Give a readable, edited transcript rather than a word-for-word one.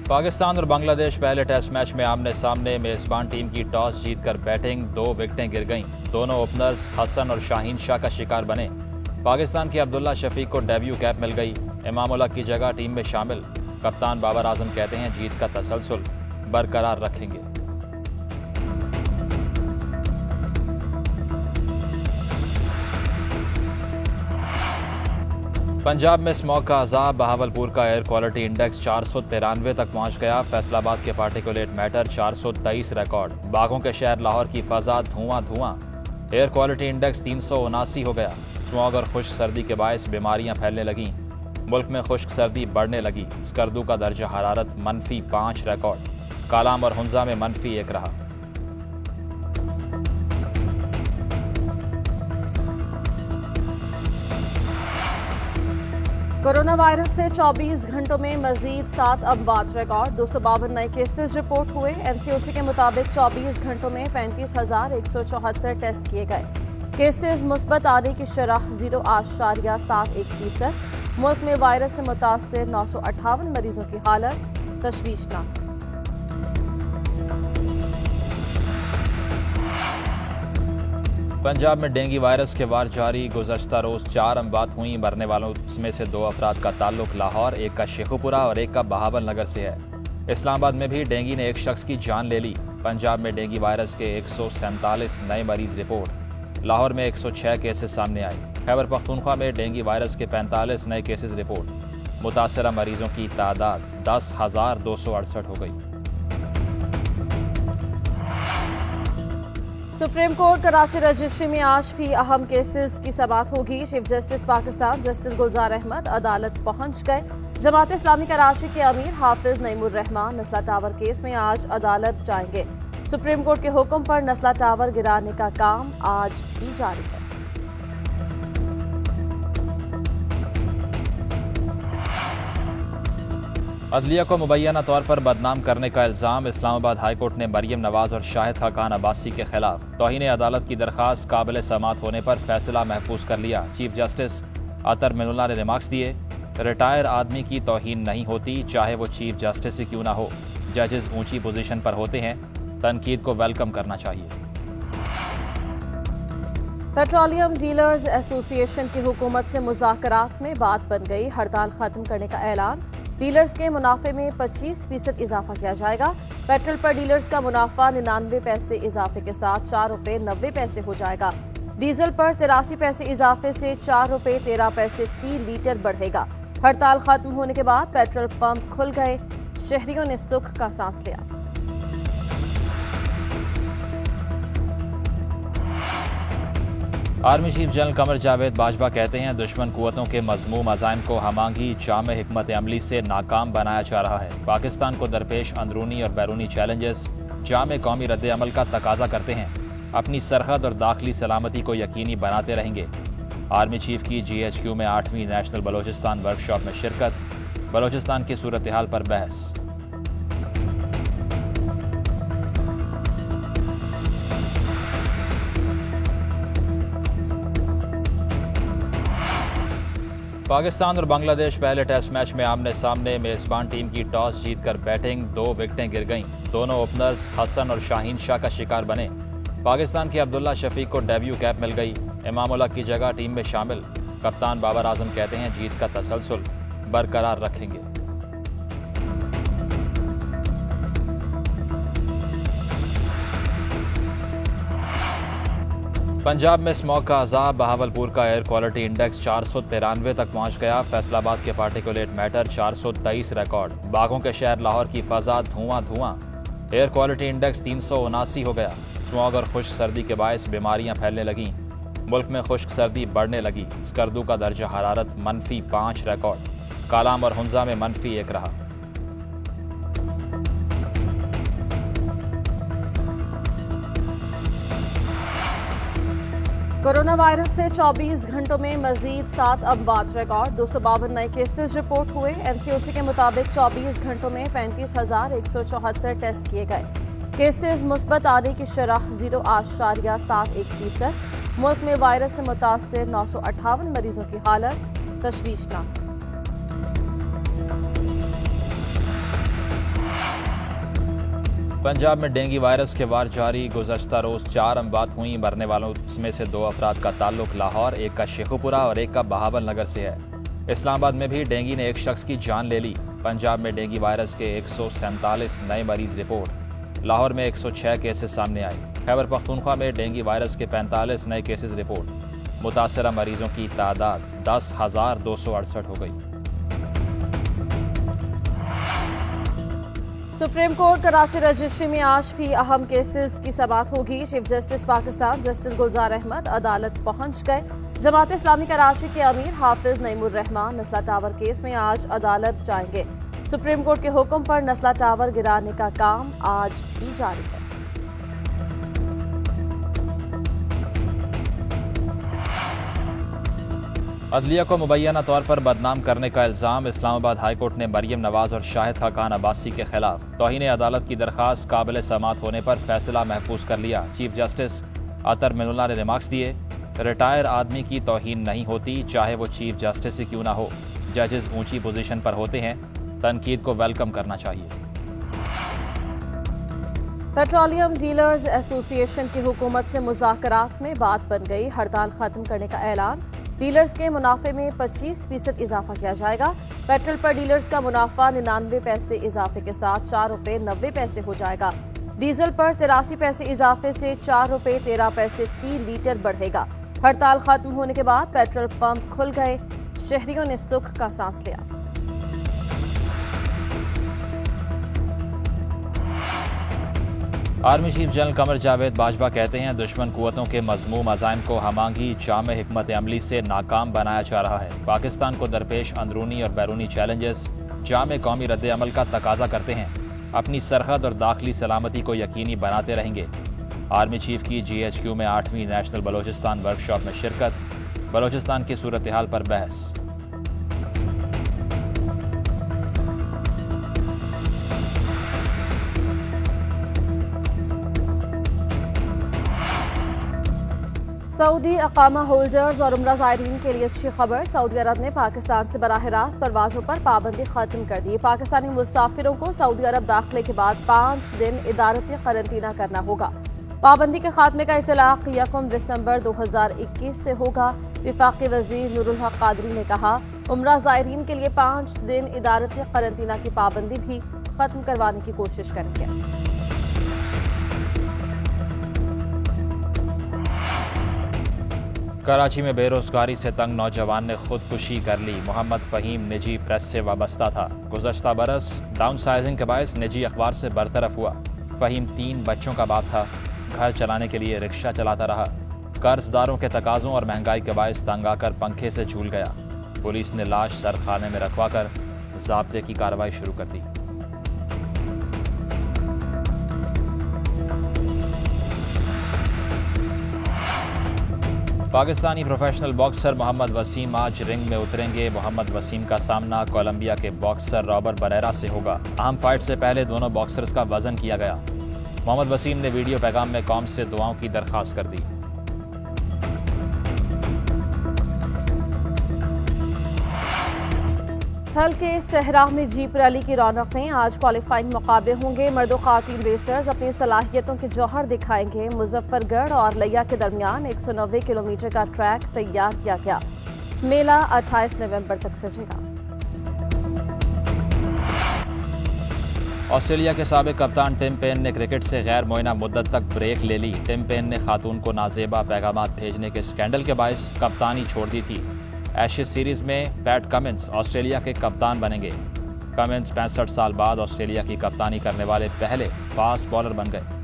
पाकिस्तान और बांग्लादेश पहले test match में आमने सामने। मेजबान टीम की टॉस जीतकर बैटिंग, 2 विकेटें गिर गईं। दोनों ओपनर्स हसन और शाहीन शाह का शिकार बने। पाकिस्तान के अब्दुल्ला शफीक को डेब्यू कैप मिल गई। इमामुल्लाह की जगह टीम में शामिल। कप्तान बाबर आजम कहते हैं जीत का तसलसल बरकरार रखेंगे। पंजाब में स्मॉग का अजाब। बहावलपुर का एयर क्वालिटी इंडेक्स 493 तक पहुंच गया। फैसलाबाद के पार्टिकुलेट मैटर 423 रिकॉर्ड। बागों के शहर लाहौर की फजा धुआं धुआं। एयर क्वालिटी इंडेक्स 379 हो गया। स्मॉग और खुश्क सर्दी के बायस बीमारियां फैलने लगीं। मुल्क में खुश्क सर्दी बढ़ने लगी। स्कर्दू का दर्जा हरारत -5 रिकॉर्ड। कालाम और हुंजा में -1 रहा। कोरोना वायरस से 24 घंटों में मजीद 7 अमवात रिकॉर्ड। 252 नए केसेस रिपोर्ट हुए। एनसीओसी के मुताबिक 24 घंटों में 35,174 टेस्ट किए गए। केसेस मुस्बत आने की शरह 0.71%। मुल्क में वायरस से मुतासर 958 मरीजों की हालत तशवीशनाक। पंजाब में डेंगू वायरस के वार जारी। गुज़श्ता रोज 4 अमवात हुई। मरने वालों में से 2 अफराद का ताल्लुक लाहौर, एक का शेखुपुरा और एक का बहावल नगर से है। इस्लामाबाद में भी डेंगू ने एक शख्स की जान ले ली। पंजाब में डेंगू वायरस के 147 नए मरीज रिपोर्ट। लाहौर में 106 केसेस सामने आए। खैबर पख्तूनख्वा में डेंगू वायरस के 45 नए केसेस रिपोर्ट। मुतासरा मरीजों की तादाद 10,268 हो गई। सुप्रीम कोर्ट कराची रजिस्ट्री में आज भी अहम केसेस की समाअत होगी। चीफ जस्टिस पाकिस्तान जस्टिस गुलजार अहमद अदालत पहुंच गए। जमात इस्लामी कराची के अमीर हाफिज नईमुर रहमान नस्ला टावर केस में आज अदालत जाएंगे। सुप्रीम कोर्ट के हुक्म पर नस्ला टावर गिराने का काम आज भी जारी है। अदलिया को मुबैना तौर पर बदनाम करने का इल्जाम। इस्लामाबाद हाई कोर्ट ने मरियम नवाज और शाहिद खान अब्बासी के खिलाफ तौहीन अदालत की दरखास्त काबिल समाअत होने पर फैसला महफूज कर लिया। चीफ जस्टिस अतर मिनुल्लाह ने रिमार्क्स दिए, रिटायर आदमी की तौहीन नहीं होती, चाहे वो चीफ जस्टिस ही क्यों ना हो। जजेस ऊंची पोजीशन पर होते हैं, तनकीद को वेलकम करना चाहिए। पेट्रोलियम डीलर्स एसोसिएशन की हुकूमत से मुज़ाकरात में बात बन गई। हड़ताल खत्म करने का ऐलान। डीलर्स के मुनाफे में 25% इजाफा किया जाएगा। पेट्रोल पर डीलर्स का मुनाफा 99 पैसे इजाफे के साथ 4 रुपये 90 पैसे हो जाएगा। डीजल पर 83 पैसे इजाफे से 4 रुपये 13 पैसे फी लीटर बढ़ेगा। हड़ताल खत्म होने के बाद पेट्रोल पंप खुल गए। शहरियों ने सुख का सांस लिया। Army chief general Qamar Javed Bajwa कहते हैं दुश्मन कुव्वतों के मज़मूम अज़ाइम को हमांगी जामे हिकमत अमली से नाकाम बनाया जा रहा है। पाकिस्तान को दरपेश अंदरूनी और बैरूनी चैलेंजेस जामे कौमी रद्द अमल का तकाजा करते हैं। अपनी सरहद और दाखिली सलामती को यकीनी बनाते रहेंगे। आर्मी चीफ की GHQ में 8वीं नेशनल बलोचिस्तान वर्कशॉप में शिरकत। बलोचिस्तान की सूरत हाल पर बहस। पाकिस्तान और बांग्लादेश पहले टेस्ट मैच में आमने सामने। मेजबान टीम की टॉस जीतकर बैटिंग, 2 विकेटें गिर गईं। दोनों ओपनर्स हसन और शाहीन शाह का शिकार बने। पाकिस्तान के अब्दुल्ला शफीक को डेब्यू कैप मिल गई। इमामुल्लाह की जगह टीम में शामिल। कप्तान बाबर आजम कहते हैं जीत का तसलसल बरकरार रखेंगे। पंजाब में स्मॉग का अजाब। बहावलपुर का एयर क्वालिटी इंडेक्स 493 तक पहुंच गया। फैसलाबाद के पार्टिकुलेट मैटर 423 रिकॉर्ड। बागों के शहर लाहौर की फजा धुआं धुआं। एयर क्वालिटी इंडेक्स 379 हो गया। स्मॉग और खुश्क सर्दी के बायस बीमारियां फैलने लगीं। मुल्क में खुश्क सर्दी बढ़ने लगी। स्कर्दू का दर्जा हरारत -5 रिकॉर्ड। कालाम और हुंजा में -1 रहा। कोरोना वायरस से 24 घंटों में मजीद 7 अमवात रिकॉर्ड। 252 नए केसेस रिपोर्ट हुए। एनसीओसी के मुताबिक 24 घंटों में 35,174 टेस्ट किए गए। केसेस मुस्बत आने की शरह 0.71%। मुल्क में वायरस से मुतासर 958 मरीजों की हालत तशवीशनाक। पंजाब में डेंगू वायरस के वार जारी। गुज़श्ता रोज़ 4 अमवात हुई। मरने वालों में से 2 अफराद का ताल्लुक लाहौर, एक का शेखुपुरा और एक का बहावल नगर से है। इस्लामाबाद में भी डेंगू ने एक शख्स की जान ले ली। पंजाब में डेंगू वायरस के 147 नए मरीज रिपोर्ट। लाहौर में 106 केसेस सामने आए। खैबर पख्तूनख्वा में डेंगू वायरस के 45 नए केसेस रिपोर्ट। मुतासरा मरीजों की तादाद 10,268 हो गई। सुप्रीम कोर्ट कराची रजिस्ट्री में आज भी अहम केसेस की समाअत होगी। चीफ जस्टिस पाकिस्तान जस्टिस गुलजार अहमद अदालत पहुंच गए। जमात इस्लामी कराची के अमीर हाफिज नईमुर रहमान नस्ला टावर केस में आज अदालत जाएंगे। सुप्रीम कोर्ट के हुक्म पर नस्ला टावर गिराने का काम आज भी जारी है। अदलिया को मुबैना तौर पर बदनाम करने का इल्ज़ाम। इस्लामाबाद हाई कोर्ट ने मरियम नवाज और शाहिद खाकान अब्बासी के खिलाफ तौहीन अदालत की दरख्वास्त काबिल समाअत होने पर फैसला महफूज कर लिया। चीफ जस्टिस अतर मिनुल्लाह ने रिमार्क्स दिए, रिटायर आदमी की तौहीन नहीं होती, चाहे वो चीफ जस्टिस ही क्यों ना हो। जजेस ऊंची पोजीशन पर होते हैं, तनकीद को वेलकम करना चाहिए। पेट्रोलियम डीलर्स एसोसिएशन की हुकूमत से मुज़ाकरात में बात बन गई। हड़ताल खत्म करने का ऐलान। डीलर्स के मुनाफे में 25% इजाफा किया जाएगा। पेट्रोल पर डीलर्स का मुनाफा 99 पैसे इजाफे के साथ 4 रुपये 90 पैसे हो जाएगा। डीजल पर 83 पैसे इजाफे से 4 रुपये 13 पैसे फी लीटर बढ़ेगा। हड़ताल खत्म होने के बाद पेट्रोल पंप खुल गए। शहरियों ने सुख का सांस लिया। Army chief general Qamar Javed Bajwa कहते हैं, दुश्मन कुव्वतों के मज़मूम अज़ाइम को हमांगी जामे हिकमत अमली से नाकाम बनाया जा रहा है। पाकिस्तान को दरपेश अंदरूनी और बैरूनी चैलेंजेस जामे कौमी रद्द अमल का तकाजा करते हैं। अपनी सरहद और दाखिली सलामती को यकीनी बनाते रहेंगे। आर्मी चीफ की GHQ में 8वीं नेशनल बलोचिस्तान वर्कशॉप में शिरकत। बलोचिस्तान की सूरत हाल पर बहस। सऊदी अकामा होल्डर्स और उम्रा ज़ायरीन के लिए अच्छी खबर। सऊदी अरब ने पाकिस्तान से बराह रास्त परवाज़ों पर पाबंदी खत्म कर दी। पाकिस्तानी मुसाफिरों को सऊदी अरब दाखिले के बाद 5 दिन इदारती करंतना करना होगा। पाबंदी के खात्मे का इतलाक 1 दिसंबर 2021 से होगा। विफाकी वज़ीर नूरुल हक कादरी ने कहा, उम्रा ज़ायरीन के लिए 5 दिन इदारती करंतना की पाबंदी भी खत्म करवाने की कोशिश करेंगे। कराची में बेरोजगारी से तंग नौजवान ने खुदकुशी कर ली। मोहम्मद फ़हीम निजी प्रेस से वाबस्ता था। गुज़श्ता बरस डाउन साइजिंग के बायस निजी अखबार से बरतरफ हुआ। फ़हीम 3 बच्चों का बाप था। घर चलाने के लिए रिक्शा चलाता रहा। कर्जदारों के तकाज़ों और महंगाई के बायस तंग आकर पंखे से झूल गया। पुलिस ने लाश सरखाने में रखवा कर ज़ाब्ते की कार्रवाई शुरू कर दी। पाकिस्तानी प्रोफेशनल बॉक्सर मोहम्मद वसीम आज रिंग में उतरेंगे। मोहम्मद वसीम का सामना कोलंबिया के बॉक्सर रॉबर्ट बरेरा से होगा। अहम फाइट से पहले दोनों बॉक्सर्स का वजन किया गया। मोहम्मद वसीम ने वीडियो पैगाम में कौम से दुआओं की दरख्वास्त कर दी। थल के सहरा में जीप रैली की रौनकें। आज क्वालिफाइंग मुकाबले होंगे। मर्द और खातीन रेसर्स अपनी सलाहियतों के जौहर दिखाएंगे। मुजफ्फरगढ़ और लिया के दरमियान 190 किलोमीटर का ट्रैक तैयार किया गया। मेला 28 नवंबर तक सजेगा। ऑस्ट्रेलिया के साबिक कप्तान टिम पेन ने क्रिकेट से गैर मुअय्यना मुद्दत तक ब्रेक ले ली। टिम पेन ने खातून को नाजेबा पैगामात भेजने के स्कैंडल के बायस कप्तानी छोड़ दी थी। एशेज सीरीज में पैट कमिंस ऑस्ट्रेलिया के कप्तान बनेंगे। कमिंस 65 साल बाद ऑस्ट्रेलिया की कप्तानी करने वाले पहले फास्ट बॉलर बन गए।